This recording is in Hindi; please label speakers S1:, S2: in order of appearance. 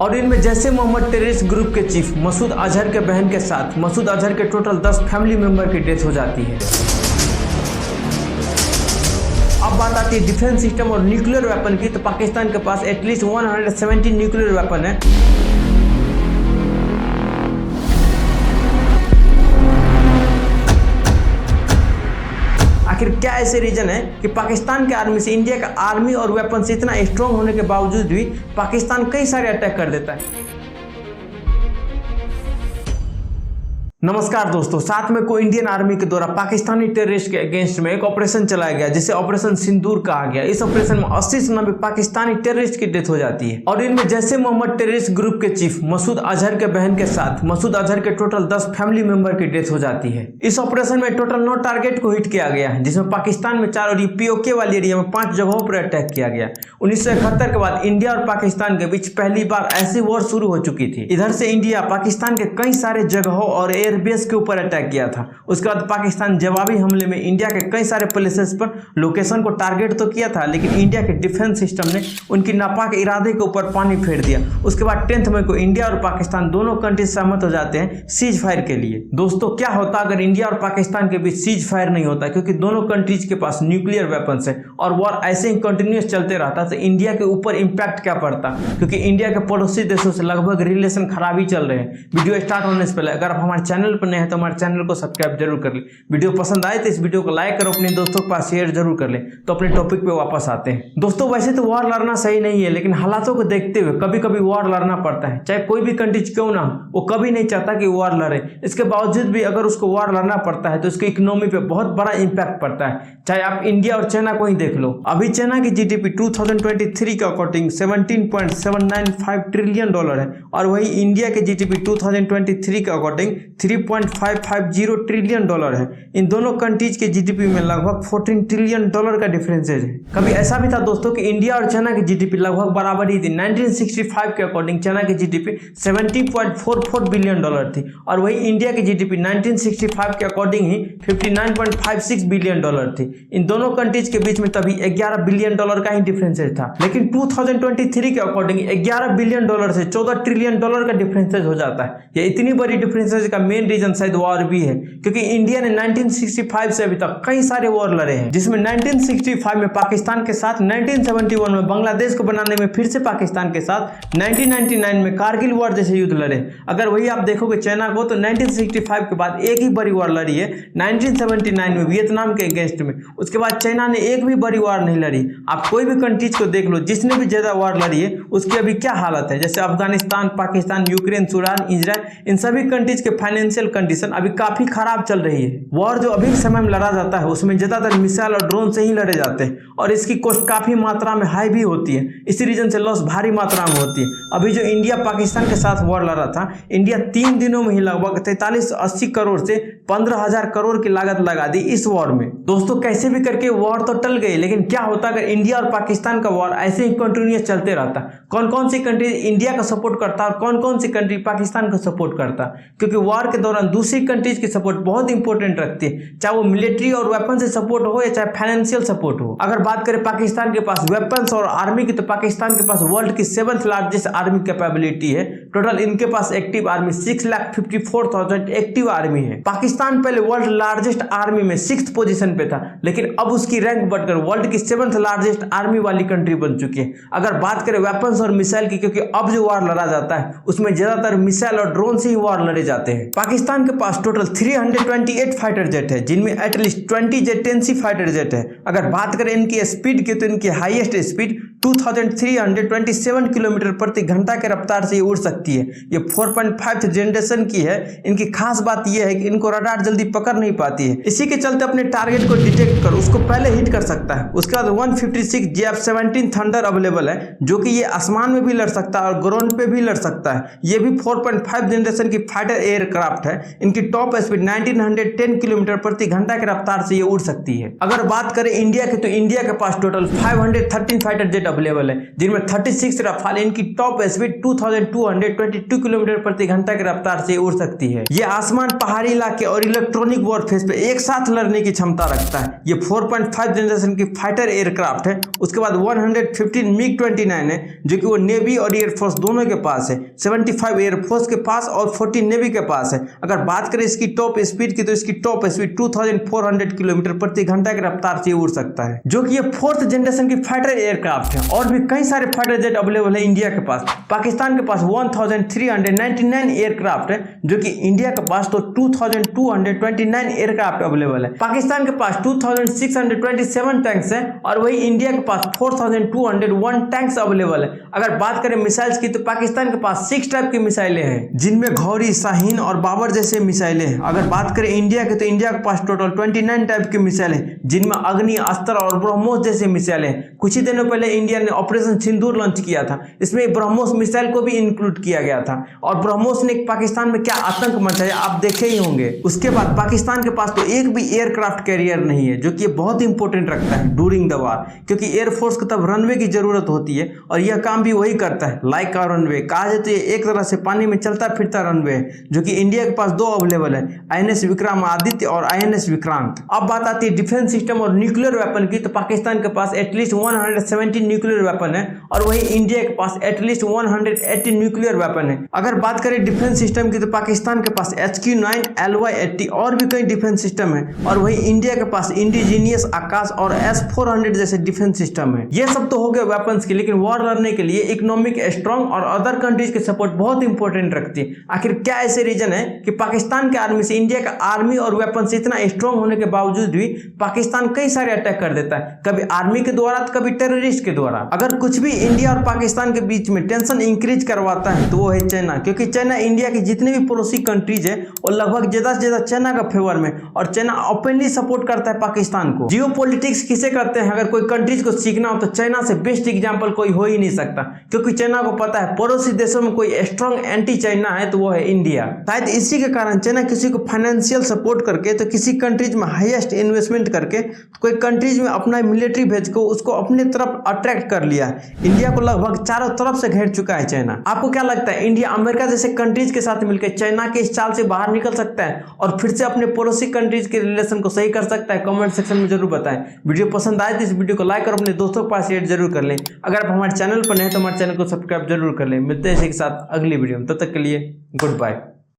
S1: और इनमें जैसे मोहम्मद टेररिस्ट ग्रुप के चीफ मसूद अजहर के बहन के साथ मसूद अजहर के टोटल 10 फैमिली मेंबर की डेथ हो जाती है। अब बात आती है डिफेंस सिस्टम और न्यूक्लियर वेपन की, तो पाकिस्तान के पास एटलीस्ट 170 न्यूक्लियर वेपन है। आखिर क्या ऐसे रीजन है कि पाकिस्तान के आर्मी से इंडिया का आर्मी और वेपन से इतना स्ट्रॉन्ग होने के बावजूद भी पाकिस्तान कई सारे अटैक कर देता है। नमस्कार दोस्तों, साथ में को इंडियन आर्मी के द्वारा पाकिस्तानी टेररिस्ट के अगेंस्ट में एक ऑपरेशन चलाया गया जिसे ऑपरेशन सिंदूर कहा गया। इस ऑपरेशन में 80 से 90 पाकिस्तानी टेररिस्ट की डेथ हो जाती है और इनमें जैसे मोहम्मद टेररिस्ट ग्रुप के चीफ मसूद अजहर के बहन के साथ मसूद अजहर के टोटल 10 फैमिली मेंबर की डेथ हो जाती है। इस ऑपरेशन में टोटल 9 टारगेट को हिट किया गया, जिसमें पाकिस्तान में 4 और पीओके वाली एरिया में 5 जगहों पर अटैक किया गया। 1971 के बाद इंडिया और पाकिस्तान के बीच पहली बार ऐसी वॉर शुरू हो चुकी थी। इधर से इंडिया पाकिस्तान के कई सारे जगहों और एयरबेस के ऊपर अटैक किया था। उसके बाद पाकिस्तान जवाबी हमले में इंडिया के कई सारे प्लेसेस पर लोकेशन को टारगेट तो किया था, लेकिन इंडिया के डिफेंस सिस्टम ने उनकी नापाक इरादे के ऊपर पानी फेर दिया। उसके बाद 10 मई को इंडिया और पाकिस्तान दोनों कंट्री सहमत हो जाते हैं सीज फायर के लिए। दोस्तों, क्या होता अगर इंडिया और पाकिस्तान के बीच सीज फायर नहीं होता? क्योंकि दोनों कंट्रीज के पास न्यूक्लियर वेपन्स है और वॉर ऐसे ही कंटिन्यूस चलते रहता तो इंडिया के ऊपर इंपैक्ट क्या पड़ता? क्योंकि इंडिया के पड़ोसी देशों से लगभग रिलेशन खराब ही चल रहे हैं। वीडियो स्टार्ट होने से पहले अगर आप हमारे चैनल पर नए हैं तो हमारे चैनल को सब्सक्राइब जरूर कर ले। वीडियो पसंद आए तो इस वीडियो को लाइक करो, अपने दोस्तों के पास शेयर जरूर कर ले। तो अपने टॉपिक पे वापस आते हैं। दोस्तों, वैसे तो वॉर लड़ना सही नहीं है, लेकिन हालातों को देखते हुए कभी कभी वॉर लड़ना पड़ता है। चाहे कोई भी कंट्री क्यों ना हो, वो कभी नहीं चाहता कि वॉर लड़े। इसके बावजूद भी अगर उसको वॉर लड़ना पड़ता है तो उसकी इकोनॉमी पे बहुत बड़ा इंपैक्ट पड़ता है। चाहे आप इंडिया और चाइना को ही देख लो। अभी चाइना की जीडीपी 2023 के अकॉर्डिंग $17.795 ट्रिलियन है और वही इंडिया के जीडीपी 2023 के अकॉर्डिंग $3.550 ट्रिलियन है। इन दोनों कंट्रीज के जीडीपी में लगभग $14 ट्रिलियन का डिफरेंसेज है। कभी ऐसा भी था दोस्तों कि इंडिया और चाइना की जीडीपी लगभग बराबर ही थी। 1965 के अकॉर्डिंग चाइना की जीडीपी $70.44 बिलियन थी और वही इंडिया की जीडीपी 1965 के अकॉर्डिंग ही $59.56 बिलियन थी। इन दोनों कंट्रीज के बीच में तभी $11 बिलियन का ही डिफरेंसेज था, लेकिन 2023 के अकॉर्डिंग $11 बिलियन से $14 ट्रिलियन का डिफरेंसेज हो जाता है। ये इतनी बड़ी डिफरेंसेज का मेन रीजन शायद वॉर भी है, क्योंकि इंडिया ने 1965 से अभी तक कई सारे वॉर लड़े हैं, जिसमें 1965 में पाकिस्तान के साथ, 1971 में बांग्लादेश को बनाने में फिर से पाकिस्तान के साथ, 1999 में कारगिल वॉर जैसे युद्ध लड़े। अगर वही आप देखोगे चाइना को तो 1965 के बाद एक ही बड़ी वॉर लड़ी है 1979 में वियतनाम के अगेंस्ट में। उसके बाद चाइना ने एक भी बड़ी वॉर नहीं लड़ी। आप कोई भी कंट्रीज को देख लो, जिसने भी ज्यादा वॉर लड़ी है उसकी अभी क्या हालत है। जैसे Afghanistan, Pakistan, Ukraine, Sudan, Israel, इन सभी कंट्रीज के फाइनेंशियल कंडीशन अभी काफी खराब चल रही है। वॉर जो अभी समय में लड़ा जाता है उसमें ज्यादातर मिसाइल और ड्रोन से ही लड़े जाते हैं और इसकी कॉस्ट काफी मात्रा में हाई भी होती है। इसी रीजन से लॉस भारी मात्रा में होती है। अभी जो इंडिया पाकिस्तान के साथ वॉर लड़ा था, इंडिया 3 दिनों में ही लगभग 4380 करोड़ से 15,000 करोड़ की लागत लगा दी इस वॉर में। दोस्तों, कैसे भी करके वॉर तो टल गई, लेकिन क्या होता अगर इंडिया और पाकिस्तान का वॉर ऐसे ही कंटिन्यूस चलते रहता? कौन कौन सी कंट्री इंडिया का सपोर्ट करता और कौन कौन सी कंट्री पाकिस्तान को सपोर्ट करता? क्योंकि वॉर के दौरान दूसरी कंट्रीज की सपोर्ट बहुत इंपॉर्टेंट रखती है, चाहे वो मिलिट्री और वेपन से सपोर्ट हो या चाहे फाइनेंशियल सपोर्ट हो। अगर बात करें पाकिस्तान के पास वेपन्स और आर्मी की, तो पाकिस्तान के पास वर्ल्ड की 7th लार्जेस्ट आर्मी कैपेबिलिटी है। टोटल इनके पास एक्टिव आर्मी 6,54,000 एक्टिव आर्मी है। पाकिस्तान पहले वर्ल्ड लार्जेस्ट आर्मी में 6th पोजीशन पे था, लेकिन अब उसकी रैंक बढ़कर वर्ल्ड की 7th लार्जेस्ट आर्मी वाली कंट्री बन चुकी है। अगर बात करें वेपन्स और मिसाइल की, क्योंकि अब जो वॉर लड़ा जाता है उसमें ज्यादातर मिसाइल और ड्रोन से ही वॉर लड़े जाते हैं। पाकिस्तान के पास टोटल 328 फाइटर जेट है, जिनमें एटलीस्ट 20 जेटेंसी फाइटर जेट है। अगर बात करें इनकी स्पीड की, तो इनकी हाईएस्ट स्पीड 2327 किलोमीटर प्रति घंटा के रफ्तार से ये उड़ सकती है। ये 4.5 जनरेशन की है। इनकी खास बात यह है कि इनको रडार जल्दी पकड़ नहीं पाती है, इसी के चलते अपने टारगेट को डिटेक्ट कर उसको पहले हिट कर सकता है। उसके बाद 156 JF-17 थंडर अवेलेबल है, जो कि ये आसमान में भी लड़ सकता है और ग्राउंड पे भी लड़ सकता है। ये भी 4.5 जनरेशन की फाइटर एयरक्राफ्ट है। इनकी टॉप स्पीड 1910 किलोमीटर प्रति घंटा के रफ्तार से ये उड़ सकती है। अगर बात करें इंडिया की, तो इंडिया के पास टोटल 513 फाइटर जेट अवेलेबल है, जिनमें 36 रफाल। इनकी टॉप स्पीड 2200 122 किलोमीटर प्रति घंटा की रफ्तार से उड़ सकती है। ये आसमान, पहाड़ी इलाके और इलेक्ट्रॉनिक वॉरफेयर पे एक साथ लड़ने की क्षमता रखता है। ये 4.5 जनरेशन की फाइटर एयरक्राफ्ट है। उसके बाद 115 MiG-29 है जो कि वो नेवी और एयरफोर्स दोनों के पास है। 75 एयरफोर्स के पास और 40 नेवी के पास है। अगर बात करें इसकी टॉप स्पीड की तो इसकी टॉप स्पीड 2400 किलोमीटर प्रति घंटा की रफ्तार से उड़ सकता है, जो कि ये 4th जनरेशन की फाइटर एयरक्राफ्ट है। और भी कई सारे फाइटर जेट अवेलेबल है इंडिया के पास। पाकिस्तान के पास 1399 एयरक्राफ्ट है, जो कि इंडिया के पास तो 2229 एयरक्राफ्ट अवेलेबल है। पाकिस्तान के पास 2627 टैंक्स है और वही इंडिया के पास 4201 टैंक्स अवेलेबल है। अगर बात करें मिसाइल्स की तो पाकिस्तान के पास 6 टाइप की मिसाइलें हैं, जिनमें घौरी, शाहीन और बाबर जैसे मिसाइलें हैं। अगर बात करें इंडिया की तो इंडिया के पास टोटल 29 टाइप की मिसाइल है, जिनमें अग्नि, अस्त्र और ब्रह्मोस जैसे मिसाइलें हैं। कुछ ही दिनों पहले इंडिया ने ऑपरेशन सिंदूर लॉन्च किया था, इसमें ब्रह्मोस मिसाइल को भी इंक्लूड किया गया था। और ब्रह्मोस ने पाकिस्तान में क्या आतंक मचाया आप देखे ही होंगे। उसके बाद पाकिस्तान के पास तो एक भी एयरक्राफ्ट कैरियर नहीं है, जो कि बहुत इंपॉर्टेंट रखता है ड्यूरिंग द वार, क्योंकि एयरफोर्स को तब रनवे की जरूरत होती है और यह काम भी वही करता है। लाइक का रनवे कहा जाए तो ये एक तरह से पानी में चलता फिरता रनवे है, जो कि इंडिया के पास 2 अवेलेबल है, INS विक्रमादित्य और INS विक्रांत। अब बात आती है डिफेंस सिस्टम और न्यूक्लियर वेपन की, तो पाकिस्तान के पास एटलीस्ट 170 न्यूक्लियर वेपन है और वही इंडिया के पास एटलीस्ट 180 न्यूक्लियर वेपन है। अगर बात करें डिफेंस सिस्टम की तो पाकिस्तान के पास HQ-9, LY-80 और भी कई डिफेंस सिस्टम है और वही इंडिया के पास इंडिजीनियस आकाश और S-400 जैसे डिफेंस सिस्टम है। ये सब तो हो गए वेपन्स की, लेकिन वॉर लड़ने के लिए इकोनॉमिक स्ट्रॉन्ग और अदर कंट्रीज के सपोर्ट बहुत इंपॉर्टेंट रखती है। आखिर क्या ऐसे रीजन है कि पाकिस्तान के आर्मी से इंडिया का आर्मी और वेपन्स इतना स्ट्रॉन्ग होने के बावजूद भी पाकिस्तान कई सारे अटैक कर देता है, कभी आर्मी के द्वारा तो कभी टेररिस्ट के द्वारा। अगर कुछ भी इंडिया और पाकिस्तान के बीच में टेंशन इंक्रीज करवाता है तो वो है चाइना, क्योंकि चाइना इंडिया की जितने भी पड़ोसी कंट्रीज है वो लगभग ज्यादा से ज्यादा चाइना का फेवर में, और चाइना ओपनली सपोर्ट करता है पाकिस्तान को। जियो पॉलिटिक्स किसे करते हैं, अगर कोई कंट्रीज को सीखना हो तो चाइना से बेस्ट एग्जाम्पल कोई हो ही नहीं सकता, क्योंकि चाइना को पता है पड़ोसी देशों में कोई स्ट्रॉन्ग एंटी चाइना है तो वो है इंडिया। शायद इसी के कारण चाइना किसी को फाइनेंशियल सपोर्ट करके तो किसी कंट्रीज में हाईएस्ट इन्वेस्टमेंट करके कोई कंट्रीज में अपना मिलिट्री भेज को उसको अपने तरफ अट्रैक्ट कर लिया। इंडिया को लगभग चारों तरफ से घेर चुका है चाइना। आपको क्या लगता है इंडिया अमेरिका जैसे कंट्रीज के साथ मिलकर चाइना के इस चाल से बाहर निकल सकता है और फिर से अपने पड़ोसी कंट्रीज के रिलेशन को सही कर सकता है? कमेंट सेक्शन में जरूर बताएं। वीडियो पसंद आए तो इस वीडियो को लाइक और अपने दोस्तों के पास शेयर जरूर कर लें। अगर आप हमारे चैनल पर नए हैं तो हमारे चैनल को सब्सक्राइब जरूर कर लें। मिलते हैं इसी के साथ अगली वीडियो में, तब तक के लिए गुड बाय।